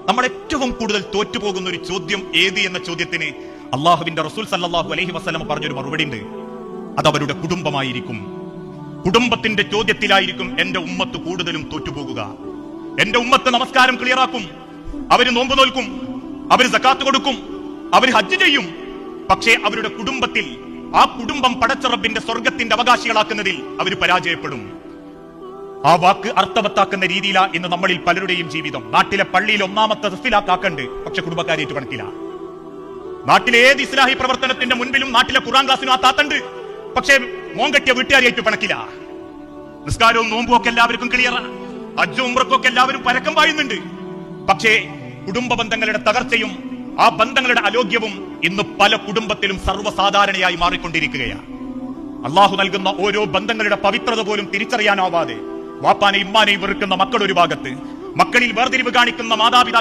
നമ്മൾ ഏറ്റവും കൂടുതൽ തോറ്റുപോകുന്ന ഒരു ചോദ്യം ഏത് എന്ന ചോദ്യത്തിന് അള്ളാഹുവിന്റെ റസൂൽ സല്ലല്ലാഹു അലൈഹി വസല്ലം പറഞ്ഞൊരു മറുപടി ഉണ്ട്. അത് അവരുടെ കുടുംബമായിരിക്കും. കുടുംബത്തിന്റെ ചോദ്യത്തിലായിരിക്കും എന്റെ ഉമ്മത്ത് കൂടുതലും തോറ്റുപോകുക. എന്റെ ഉമ്മത്ത് നമസ്കാരം ക്ലിയറാക്കും, അവര് നോമ്പ് നോൽക്കും, അവര് സക്കാത്ത് കൊടുക്കും, അവര് ഹജ്ജ് ചെയ്യും. പക്ഷേ അവരുടെ കുടുംബത്തിൽ, ആ കുടുംബം പടച്ച റബ്ബിന്റെ സ്വർഗത്തിന്റെ അവകാശികളാക്കുന്നതിൽ അവർ പരാജയപ്പെടും. ആ വാക്ക് അർത്ഥവത്താക്കുന്ന രീതിയിലാ ഇന്ന് നമ്മളിൽ പലരുടെയും ജീവിതം. നാട്ടിലെ പള്ളിയിൽ ഒന്നാമത്തെ തഫ്സീലാക്കാക്കണ്ട്, പക്ഷെ കുടുംബക്കാരായിട്ട് പണിക്കില്ല. നാട്ടിലെ ഏത് ഇസ്ലാഹി പ്രവർത്തനത്തിന്റെ മുൻപിലും നാട്ടിലെ ഖുർആൻ ക്ലാസിനും ആ താത്തണ്ട്, പക്ഷേ മോൻ കെട്ടിയ വീട്ടുകാരിയായിട്ട് പണക്കില്ല. നിസ്കാരവും നോമ്പും ഒക്കെ എല്ലാവർക്കും ക്ലിയറാ, ഹജ്ജും ഉംറക്കൊക്കെ എല്ലാവരും പരക്കം പായുന്നുണ്ട്. പക്ഷേ കുടുംബ ബന്ധങ്ങളുടെ തകർച്ചയും ആ ബന്ധങ്ങളുടെ അലോഗ്യവും ഇന്ന് പല കുടുംബത്തിലും സർവ്വസാധാരണയായി മാറിക്കൊണ്ടിരിക്കുകയാണ്. അള്ളാഹു നൽകുന്ന ഓരോ ബന്ധങ്ങളുടെ പവിത്രത പോലും തിരിച്ചറിയാനാവാതെ വാപ്പാനെ ഇമ്മാനെയും വെറുക്കുന്ന മക്കൾ ഒരു ഭാഗത്ത്, മക്കളിൽ വേർതിരിവ് കാണിക്കുന്ന മാതാപിതാക്കൾ